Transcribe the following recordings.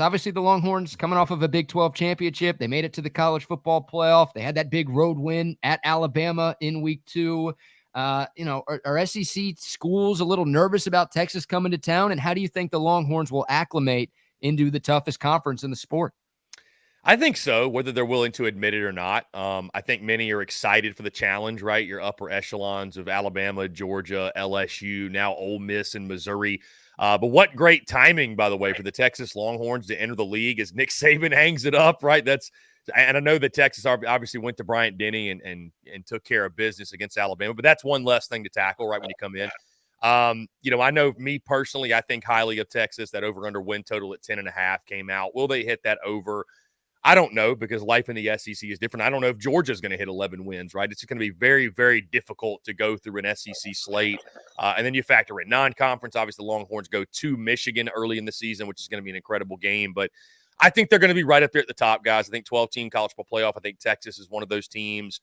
obviously the Longhorns coming off of a Big 12 championship. They made it to the college football playoff. They had that big road win at Alabama in week 2. Are SEC schools a little nervous about Texas coming to town? And how do you think the Longhorns will acclimate into the toughest conference in the sport? I think so, whether they're willing to admit it or not. I think many are excited for the challenge, right? Your upper echelons of Alabama, Georgia, LSU, now Ole Miss and Missouri. But what great timing, by the way, for the Texas Longhorns to enter the league as Nick Saban hangs it up, right? And I know that Texas obviously went to Bryant-Denny and took care of business against Alabama, but that's one less thing to tackle, right, when you come in. I know me personally, I think highly of Texas. That over-under win total at 10.5 came out. Will they hit that over? I don't know, because life in the SEC is different. I don't know if Georgia's going to hit 11 wins, right? It's going to be very, very difficult to go through an SEC slate. And then you factor in non-conference. Obviously, the Longhorns go to Michigan early in the season, which is going to be an incredible game. But I think they're going to be right up there at the top, guys. I think 12-team college football playoff. I think Texas is one of those teams.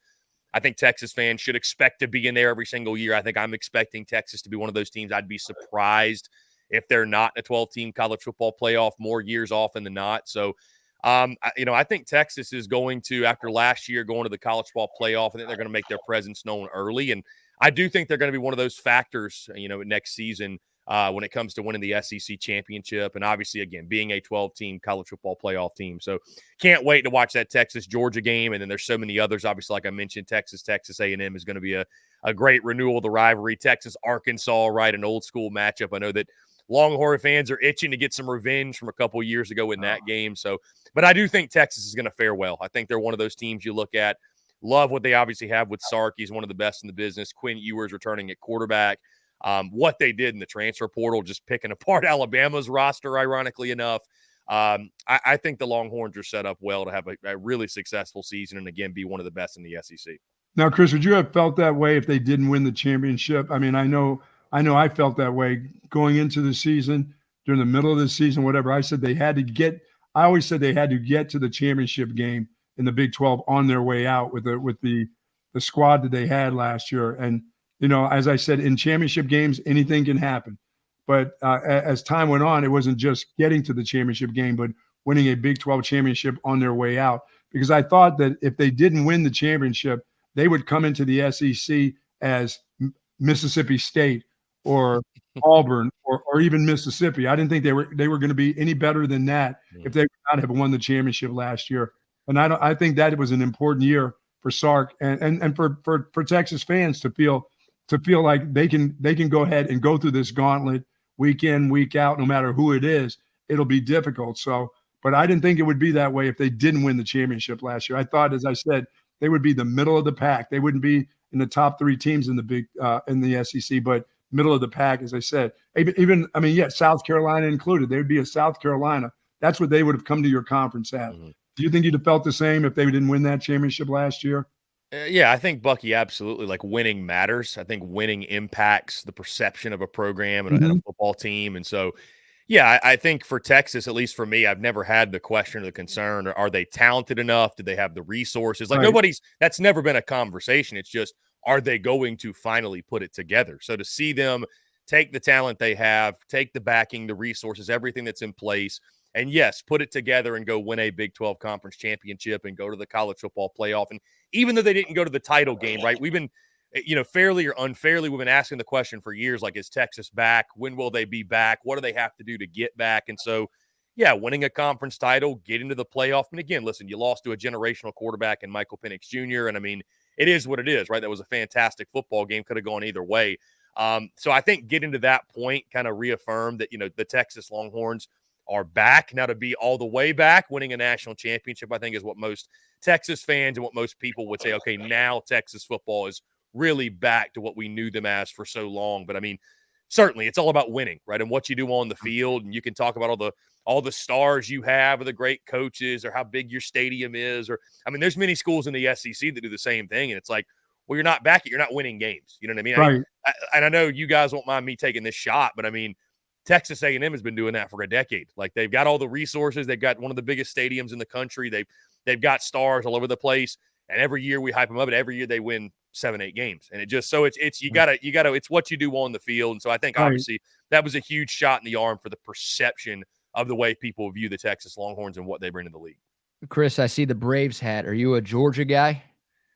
I think Texas fans should expect to be in there every single year. I think I'm expecting Texas to be one of those teams. I'd be surprised if they're not in a 12-team college football playoff more years often than not. So, I think Texas is going to, after last year going to the college football playoff, I think they're going to make their presence known early. And I do think they're going to be one of those factors, next season when it comes to winning the SEC championship. And obviously, again, being a 12-team college football playoff team. So can't wait to watch that Texas-Georgia game. And then there's so many others. Obviously, like I mentioned, Texas A&M is going to be a great renewal of the rivalry. Texas-Arkansas, right, an old school matchup. I know that Longhorn fans are itching to get some revenge from a couple years ago in that game. So, but I do think Texas is going to fare well. I think they're one of those teams you look at. Love what they obviously have with Sark. He's one of the best in the business. Quinn Ewers returning at quarterback. What they did in the transfer portal, just picking apart Alabama's roster, ironically enough. I think the Longhorns are set up well to have a really successful season and, again, be one of the best in the SEC. Now, Chris, would you have felt that way if they didn't win the championship? I mean, I know I felt that way going into the season, during the middle of the season, whatever. I always said they had to get to the championship game in the Big 12 on their way out with the squad that they had last year. And, as I said, in championship games, anything can happen. But as time went on, it wasn't just getting to the championship game, but winning a Big 12 championship on their way out. Because I thought that if they didn't win the championship, they would come into the SEC as Mississippi State or Auburn or even Mississippi. I didn't think they were going to be any better than that if they would not have won the championship last year. And I think that it was an important year for Sark and for Texas fans to feel like they can go ahead and go through this gauntlet week in, week out, no matter who it is. It'll be difficult. So, but I didn't think it would be that way if they didn't win the championship last year. I thought, as I said, they would be the middle of the pack. They wouldn't be in the top 3 teams in the SEC, but middle of the pack, as I said. South Carolina included. They would be a South Carolina. That's what they would have come to your conference at. Mm-hmm. Do you think you'd have felt the same if they didn't win that championship last year? Yeah, I think, Bucky, absolutely. Like, winning matters. I think winning impacts the perception of a program and a football team. And so, yeah, I think for Texas, at least for me, I've never had the question or the concern, or are they talented enough? Do they have the resources? Like, that's never been a conversation. It's just, are they going to finally put it together? So to see them take the talent they have, take the backing, the resources, everything that's in place, and yes, put it together and go win a Big 12 conference championship and go to the college football playoff. And even though they didn't go to the title game, right, we've been, fairly or unfairly, we've been asking the question for years, like, is Texas back? When will they be back? What do they have to do to get back? And so, yeah, winning a conference title, getting to the playoff. And again, listen, you lost to a generational quarterback in Michael Penix Jr., and I mean, it is what it is, right? That was a fantastic football game. Could have gone either way. So I think getting to that point kind of reaffirmed that, the Texas Longhorns are back. Now, to be all the way back, winning a national championship, I think is what most Texas fans and what most people would say, okay, now Texas football is really back to what we knew them as for so long. But I mean, certainly it's all about winning, right? And what you do on the field. And you can talk about all the stars you have or the great coaches or how big your stadium is. Or, I mean, there's many schools in the SEC that do the same thing. And it's like, well, you're not back yet. You're not winning games. You know what I mean? Right. And I know you guys won't mind me taking this shot, but I mean, Texas A&M has been doing that for a decade. Like, they've got all the resources. They've got one of the biggest stadiums in the country. They've got stars all over the place. And every year we hype them up, and every year they win 7-8 games. And it just, so it's you gotta, it's what you do on the field. And so I think obviously that was a huge shot in the arm for the perception of the way people view the Texas Longhorns and what they bring to the league. Chris, I see the Braves hat. Are you a Georgia guy?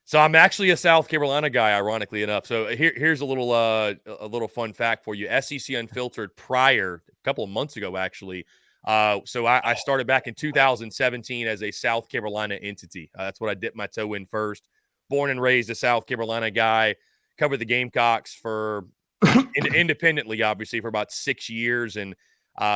So I'm actually a South Carolina guy, ironically enough. So here's a little fun fact for you. SEC Unfiltered prior, a couple of months ago, actually. So I started back in 2017 as a South Carolina entity. That's what I dipped my toe in first. Born and raised a South Carolina guy. Covered the Gamecocks for independently, obviously, for about 6 years. And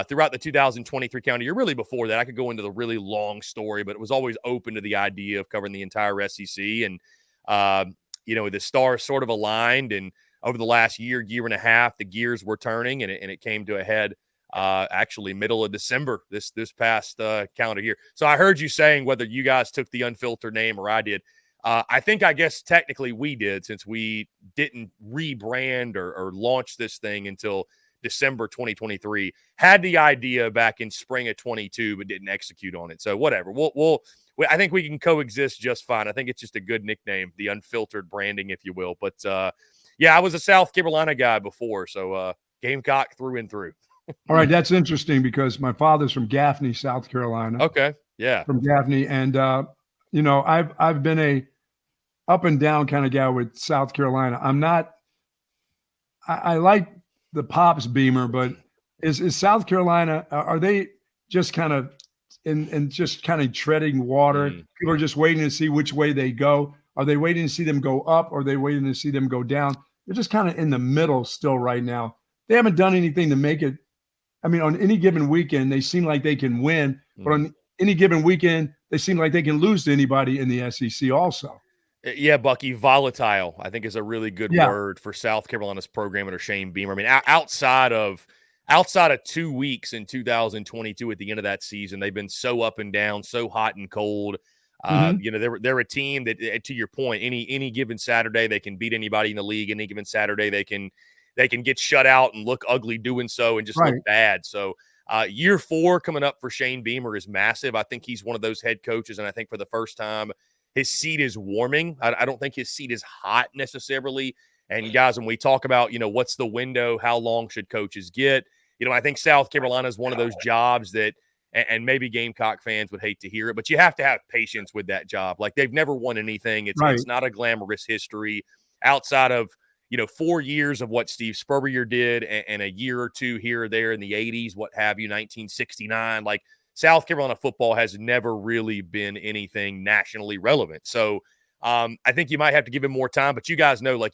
throughout the 2023 calendar year, really before that, I could go into the really long story, but it was always open to the idea of covering the entire SEC. And, the stars sort of aligned. And over the last year and a half, the gears were turning, and it came to a head actually middle of December this past calendar year. So I heard you saying whether you guys took the Unfiltered name or I did. I guess technically we did, since we didn't rebrand or launch this thing until December 2023. Had the idea back in spring of 22, but didn't execute on it. So whatever. I think we can coexist just fine. I think it's just a good nickname, the Unfiltered branding, if you will. But I was a South Carolina guy before, so Gamecock through and through. All right, that's interesting because my father's from Gaffney, South Carolina. Okay, yeah, from Gaffney, and I've been a up and down kind of guy with South Carolina. I'm not. I like the Pops Beamer, but is South Carolina? Are they just kind of just kind of treading water? People are just waiting to see which way they go. Are they waiting to see them go up, or are they waiting to see them go down? They're just kind of in the middle still right now. They haven't done anything to make it. I mean, on any given weekend, they seem like they can win, but on any given weekend, they seem like they can lose to anybody in the SEC also. Yeah, Bucky, volatile, I think, is a really good word for South Carolina's program under Shane Beamer. I mean, outside of 2 weeks in 2022 at the end of that season, they've been so up and down, so hot and cold. They're a team that, to your point, any given Saturday they can beat anybody in the league. Any given Saturday they can get shut out and look ugly doing so and just look bad. So year 4 coming up for Shane Beamer is massive. I think he's one of those head coaches, and I think for the first time his seat is warming. I don't think his seat is hot necessarily. And guys, when we talk about, what's the window, how long should coaches get? I think South Carolina is one of those jobs that, and maybe Gamecock fans would hate to hear it, but you have to have patience with that job. Like, they've never won anything. It's not a glamorous history outside of, 4 years of what Steve Spurrier did and a year or two here or there in the 80s, what have you, 1969. Like, South Carolina football has never really been anything nationally relevant. So I think you might have to give him more time, but you guys know, like,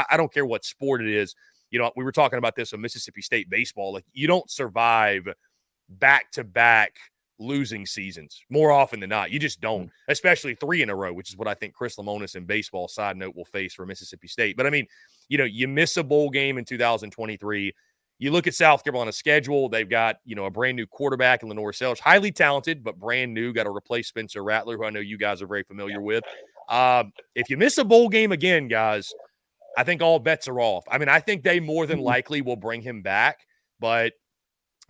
I don't care what sport it is. We were talking about this on Mississippi State baseball. Like, you don't survive back-to-back losing seasons more often than not. You just don't, especially 3 in a row, which is what I think Chris Lemonis in baseball, side note, will face for Mississippi State. But I mean, you miss a bowl game in 2023. You look at South Carolina's schedule, they've got, a brand new quarterback in Lenore Selge, highly talented, but brand new, got to replace Spencer Rattler, who I know you guys are very familiar with. If you miss a bowl game again, guys, I think all bets are off. I mean, I think they more than likely will bring him back, but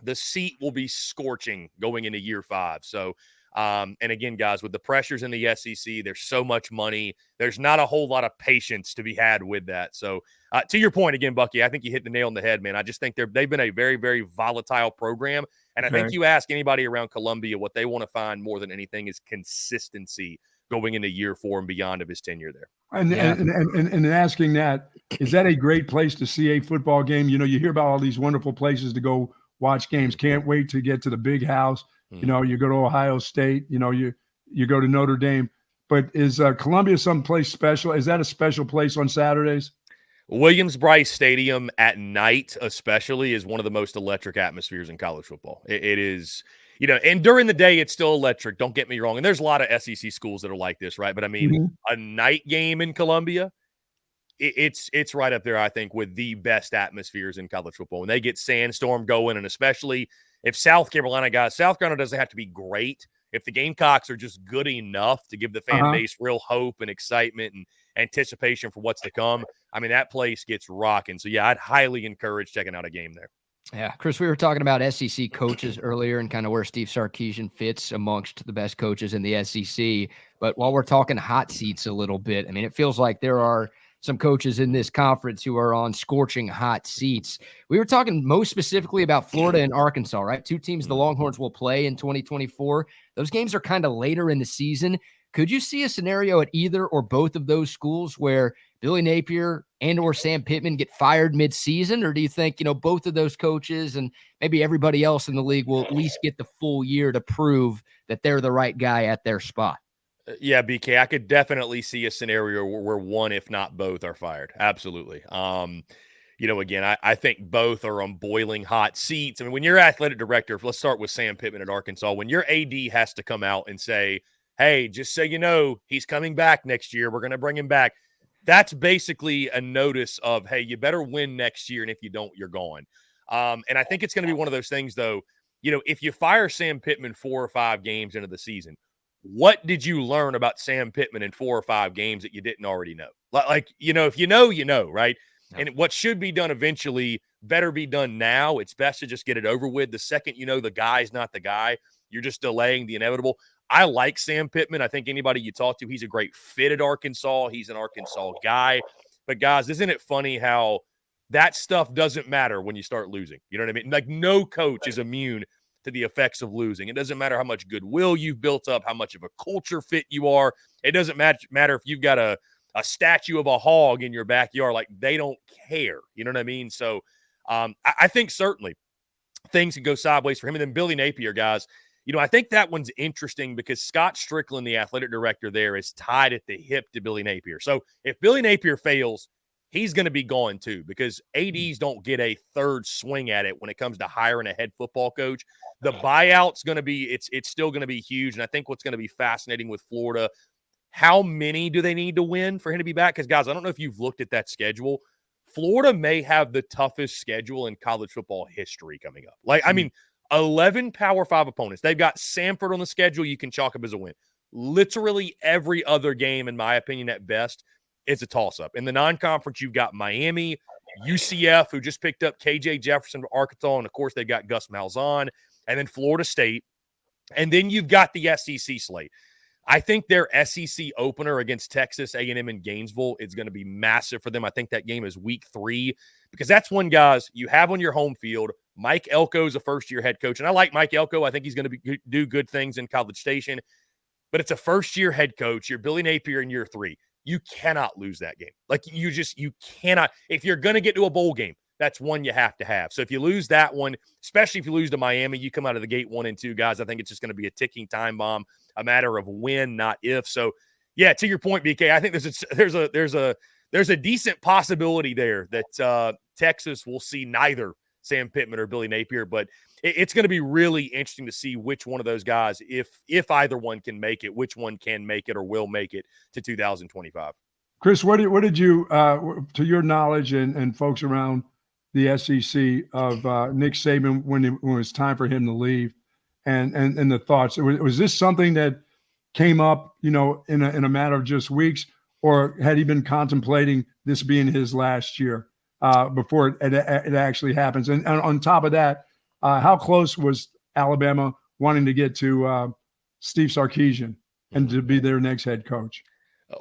the seat will be scorching going into year 5. So, and again, guys, with the pressures in the SEC, there's so much money. There's not a whole lot of patience to be had with that. So, to your point again, Bucky, I think you hit the nail on the head, man. I just think they've been a very, very volatile program. And I think you ask anybody around Columbia, what they want to find more than anything is consistency going into year 4 and beyond of his tenure there. And asking that, is that a great place to see a football game? You hear about all these wonderful places to go watch games. Can't wait to get to the big house. You go to Ohio State, you go to Notre Dame. But is Columbia someplace special? Is that a special place on Saturdays? Williams-Brice Stadium at night especially is one of the most electric atmospheres in college football. It is, and during the day it's still electric, don't get me wrong. And there's a lot of SEC schools that are like this, right? But I mean, a night game in Columbia, it's right up there, I think, with the best atmospheres in college football. When they get Sandstorm going, and especially if South Carolina doesn't have to be great. If the Gamecocks are just good enough to give the fan base real hope and excitement and anticipation for what's to come, I mean, that place gets rocking. So, yeah, I'd highly encourage checking out a game there. Yeah, Chris, we were talking about SEC coaches earlier and kind of where Steve Sarkisian fits amongst the best coaches in the SEC. But while we're talking hot seats a little bit, I mean, it feels like there are some coaches in this conference who are on scorching hot seats. We were talking most specifically about Florida and Arkansas, right? Two teams the Longhorns will play in 2024. Those games are kind of later in the season. Could you see a scenario at either or both of those schools where Billy Napier and or Sam Pittman get fired mid-season? Or do you think, both of those coaches and maybe everybody else in the league will at least get the full year to prove that they're the right guy at their spot? Yeah, BK, I could definitely see a scenario where one, if not both, are fired. Absolutely. Again, I think both are on boiling hot seats. I mean, when you're athletic director, let's start with Sam Pittman at Arkansas. When your AD has to come out and say, hey, just so you know, he's coming back next year. We're going to bring him back. That's basically a notice of, hey, you better win next year. And if you don't, you're gone. And I think it's going to be one of those things, though, if you fire Sam Pittman 4 or 5 games into the season, what did you learn about Sam Pittman in 4 or 5 games that you didn't already know? If you know, right? No. And what should be done eventually better be done now. It's best to just get it over with. The second the guy's not the guy, you're just delaying the inevitable. I like Sam Pittman. I think anybody you talk to, he's a great fit at Arkansas. He's an Arkansas guy. But, guys, isn't it funny how that stuff doesn't matter when you start losing? You know what I mean? Like, no coach is immune to the effects of losing. It doesn't matter how much goodwill you've built up, how much of a culture fit you are. It doesn't matter if you've got a statue of a hog in your backyard. Like, they don't care. You know what I mean? So I think certainly things can go sideways for him. And then Billy Napier, guys, I think that one's interesting because Scott Strickland, the athletic director there, is tied at the hip to Billy Napier. So if Billy Napier fails, he's going to be gone too, because ADs don't get a third swing at it when it comes to hiring a head football coach. The buyout's going to be, it's still going to be huge. And I think what's going to be fascinating with Florida, how many do they need to win for him to be back? Because, guys, I don't know if you've looked at that schedule. Florida may have the toughest schedule in college football history coming up. 11 Power 5 opponents. They've got Samford on the schedule. You can chalk up as a win. Literally every other game, in my opinion, at best, is a toss-up. In the non-conference, you've got Miami, UCF, who just picked up KJ Jefferson from Arkansas, and, of course, they've got Gus Malzahn, and then Florida State. And then you've got the SEC slate. I think their SEC opener against Texas A&M in Gainesville is going to be massive for them. I think that game is week 3 because that's one, guys, you have on your home field. Mike Elko is a first-year head coach, and I like Mike Elko. I think he's going to do good things in College Station, but it's a first-year head coach. You're Billy Napier in year 3. You cannot lose that game. You cannot. If you're going to get to a bowl game, that's one you have to have. So if you lose that one, especially if you lose to Miami, you come out of the gate 1-2, guys. I think it's just going to be a ticking time bomb, a matter of when, not if. So, yeah, to your point, BK, I think there's a decent possibility there that Texas will see neither Sam Pittman or Billy Napier, but it's going to be really interesting to see which one of those guys, if either one can make it, which one can make it or will make it to 2025. Chris, what did you, to your knowledge and folks around the SEC, of Nick Saban when it was time for him to leave, and the thoughts? Was this something that came up, in a matter of just weeks, or had he been contemplating this being his last year before it actually happens? And on top of that, how close was Alabama wanting to get to Steve Sarkisian and to be their next head coach?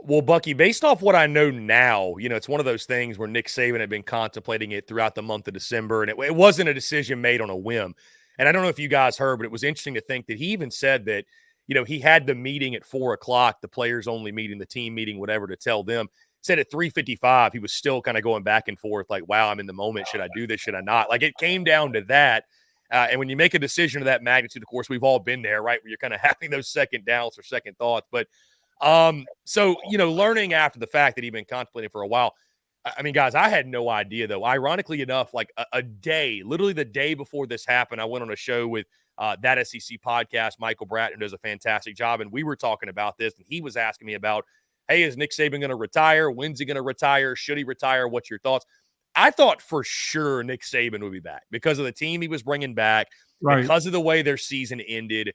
Well, Bucky, based off what I know now, it's one of those things where Nick Saban had been contemplating it throughout the month of December, and it wasn't a decision made on a whim. And I don't know if you guys heard, but it was interesting to think that he even said that, he had the meeting at 4:00, the players only meeting, the team meeting, whatever, to tell them. Said at 3:55, he was still kind of going back and forth, like, wow, I'm in the moment. Should I do this? Should I not? Like, it came down to that. And when you make a decision of that magnitude, of course, we've all been there, right, where you're kind of having those second doubts or second thoughts. But so, learning after the fact that he'd been contemplating for a while. I mean, guys, I had no idea, though. Ironically enough, like a day, literally the day before this happened, I went on a show with That SEC Podcast. Michael Bratton does a fantastic job, and we were talking about this, and he was asking me about, hey, is Nick Saban going to retire? When's he going to retire? Should he retire? What's your thoughts? I thought for sure Nick Saban would be back because of the team he was bringing back, right, because of the way their season ended.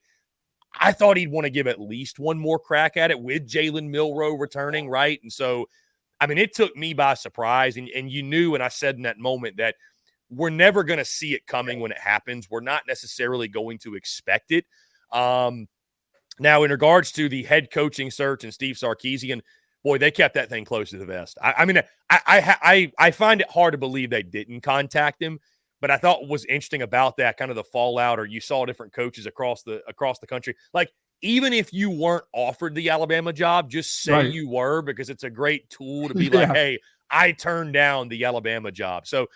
I thought he'd want to give at least one more crack at it with Jalen Milroe returning, right? And so, I mean, it took me by surprise. And you knew, and I said in that moment, that we're never going to see it coming when it happens. We're not necessarily going to expect it. Now, in regards to the head coaching search and Steve Sarkisian, boy, they kept that thing close to the vest. I mean, I find it hard to believe they didn't contact him, but I thought what was interesting about that, kind of the fallout, or you saw different coaches across the country. Like, even if you weren't offered the Alabama job, just say you were, because it's a great tool to be like, hey, I turned down the Alabama job. So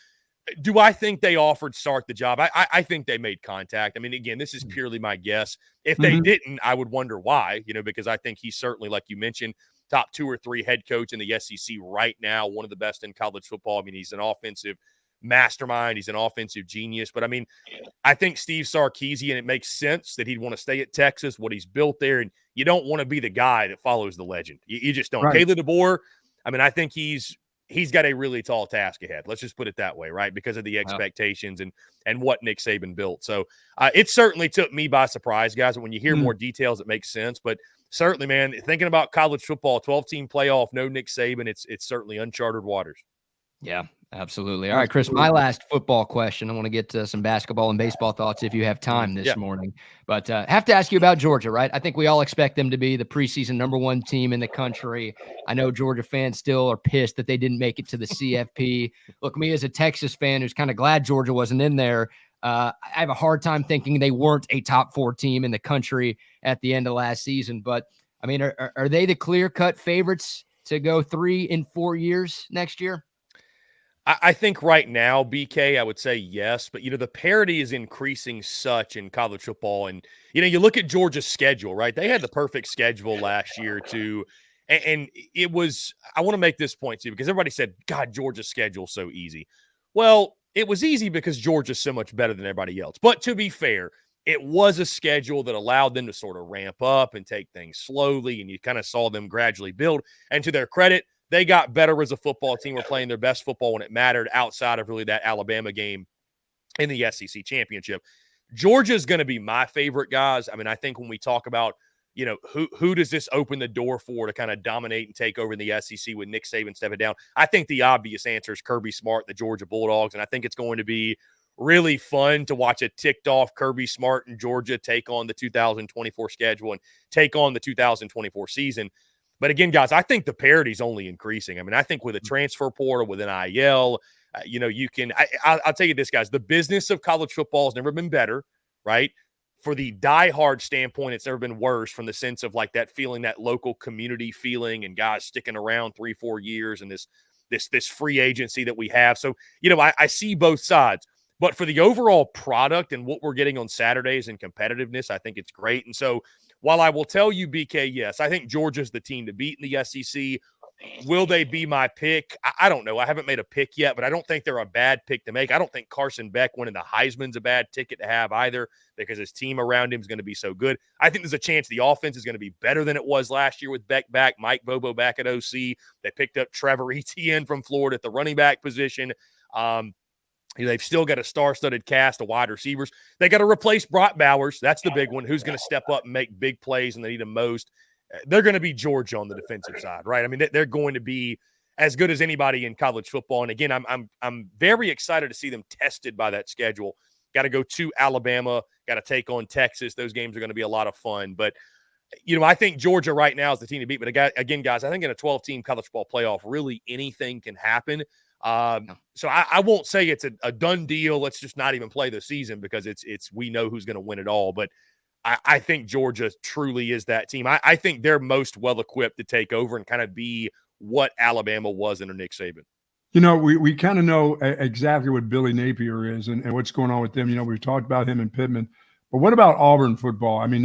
do I think they offered Sark the job? I think they made contact. I mean, again, this is purely my guess. If they didn't, I would wonder why, because I think he's certainly, like you mentioned, top 2 or 3 head coach in the SEC right now, one of the best in college football. I mean, he's an offensive mastermind. He's an offensive genius. But, I mean, I think Steve Sarkisian, it makes sense that he'd want to stay at Texas, what he's built there, and you don't want to be the guy that follows the legend. You just don't. Right. Caleb DeBoer, I mean, I think he's got a really tall task ahead. Let's just put it that way, right? Because of the expectations and what Nick Saban built. So it certainly took me by surprise, guys. And when you hear more details, it makes sense. But certainly, man, thinking about college football, 12-team playoff, no Nick Saban, it's certainly uncharted waters. Yeah, absolutely. All right, Chris, my last football question. I want to get to some basketball and baseball thoughts if you have time this morning. But have to ask you about Georgia, right? I think we all expect them to be the preseason #1 team in the country. I know Georgia fans still are pissed that they didn't make it to the CFP. Look, me as a Texas fan who's kind of glad Georgia wasn't in there, I have a hard time thinking they weren't a top 4 team in the country at the end of last season. But, I mean, are they the clear-cut favorites to go 3 in 4 years next year? I think right now, BK, I would say yes, but, the parity is increasing such in college football. And, you look at Georgia's schedule, right? They had the perfect schedule last year too. And it was, I want to make this point too, because everybody said, God, Georgia's schedule's so easy. Well, it was easy because Georgia's so much better than everybody else. But to be fair, it was a schedule that allowed them to sort of ramp up and take things slowly. And you kind of saw them gradually build. And to their credit, they got better as a football team. Were playing their best football when it mattered, outside of really that Alabama game in the SEC championship. Georgia's going to be my favorite, guys. I mean, I think when we talk about, who does this open the door for to kind of dominate and take over in the SEC with Nick Saban stepping down, I think the obvious answer is Kirby Smart, the Georgia Bulldogs. And I think it's going to be really fun to watch a ticked off Kirby Smart in Georgia take on the 2024 schedule and take on the 2024 season. But again, guys, I think the parity is only increasing. I mean, I think with a transfer portal, with an IL, you can – I'll tell you this, guys. The business of college football has never been better, right? For the diehard standpoint, it's never been worse, from the sense of like that feeling, that local community feeling, and guys sticking around 3-4 years, and this free agency that we have. So, I see both sides. But for the overall product and what we're getting on Saturdays and competitiveness, I think it's great. And so while I will tell you, BK, yes, I think Georgia's the team to beat in the SEC. Will they be my pick? I don't know. I haven't made a pick yet, but I don't think they're a bad pick to make. I don't think Carson Beck winning the Heisman's a bad ticket to have either, because his team around him is going to be so good. I think there's a chance the offense is going to be better than it was last year with Beck back, Mike Bobo back at OC. They picked up Trevor Etienne from Florida at the running back position. They've still got a star-studded cast of wide receivers. They got to replace Brock Bowers. That's the big one. Who's going to step up and make big plays and they need them most? They're going to be Georgia on the defensive side, right? I mean, they're going to be as good as anybody in college football. And again, I'm very excited to see them tested by that schedule. Got to go to Alabama. Got to take on Texas. Those games are going to be a lot of fun. But I think Georgia right now is the team to beat. But again, guys, I think in a 12-team college football playoff, really anything can happen. So I won't say it's a done deal. Let's just not even play the season, because it's we know who's going to win it all. But I think Georgia truly is that team. I think they're most well-equipped to take over and kind of be what Alabama was under Nick Saban. We kind of know exactly what Billy Napier is and what's going on with them. We've talked about him in Pittman. But what about Auburn football? I mean,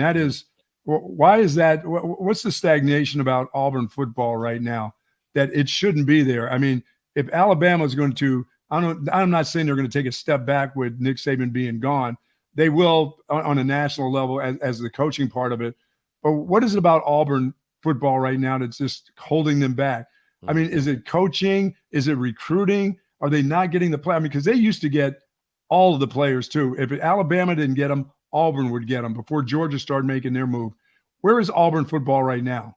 why is that? What's the stagnation about Auburn football right now that it shouldn't be there? I mean, if Alabama is going to, I'm not saying they're going to take a step back with Nick Saban being gone. They will on a national level as the coaching part of it. But what is it about Auburn football right now that's just holding them back? I mean, is it coaching? Is it recruiting? Are they not getting the play? I mean, because they used to get all of the players too. If Alabama didn't get them, Auburn would get them before Georgia started making their move. Where is Auburn football right now?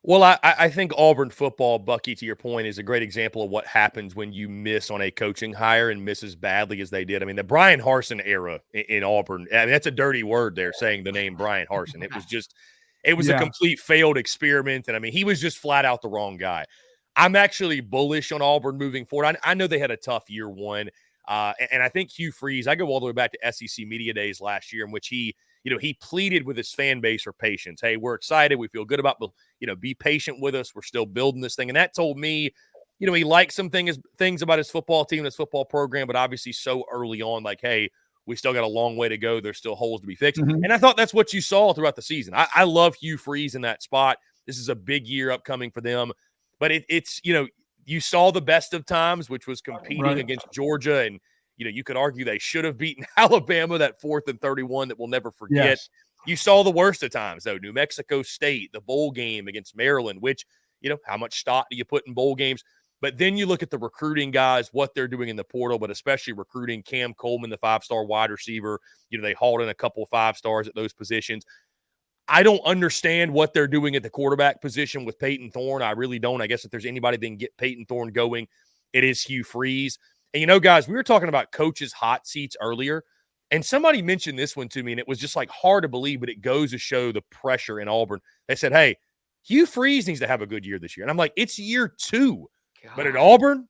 Well, I think Auburn football, Bucky, to your point, is a great example of what happens when you miss on a coaching hire and miss as badly as they did. I mean, the Brian Harsin era in Auburn, I mean, that's a dirty word there, saying the name Brian Harsin. It was just It was a Yeah. complete failed experiment. And I mean, he was just flat out the wrong guy. I'm actually bullish on Auburn moving forward. I know they had a tough year one. And I think Hugh Freeze, I go all the way back to SEC Media Days last year in which he pleaded with his fan base for patience. Hey, we're excited. We feel good about, be patient with us. We're still building this thing. And that told me, he liked some things about his football team, his football program, but obviously so early on, like, hey, we still got a long way to go. There's still holes to be fixed. Mhm. And I thought that's what you saw throughout the season. I love Hugh Freeze in that spot. This is a big year upcoming for them. But it's you saw the best of times, which was competing against Georgia. And, you could argue they should have beaten Alabama, that 4th and 31 that we'll never forget. Yes. You saw the worst of times, though. New Mexico State, the bowl game against Maryland, which, how much stock do you put in bowl games? But then you look at the recruiting guys, what they're doing in the portal, but especially recruiting Cam Coleman, the 5-star wide receiver. They hauled in a couple of 5-stars at those positions. I don't understand what they're doing at the quarterback position with Peyton Thorne. I really don't. I guess if there's anybody that can get Peyton Thorne going, it is Hugh Freeze. And, guys, we were talking about coaches' hot seats earlier, and somebody mentioned this one to me, and it was just like hard to believe, but it goes to show the pressure in Auburn. They said, hey, Hugh Freeze needs to have a good year this year. And I'm like, it's year 2. God. But at Auburn,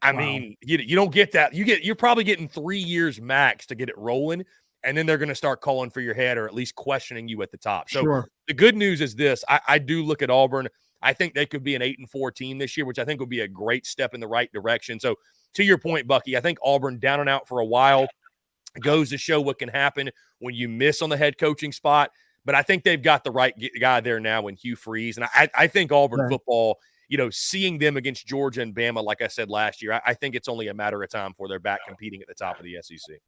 I mean, you don't get that. You're probably getting 3 years max to get it rolling, and then they're going to start calling for your head or at least questioning you at the top. So the good news is this. I do look at Auburn. I think they could be an 8-4 team this year, which I think would be a great step in the right direction. So to your point, Bucky, I think Auburn down and out for a while goes to show what can happen when you miss on the head coaching spot. But I think they've got the right guy there now in Hugh Freeze. And I think Auburn football, seeing them against Georgia and Bama, like I said last year, I think it's only a matter of time before they're back competing at the top of the SEC.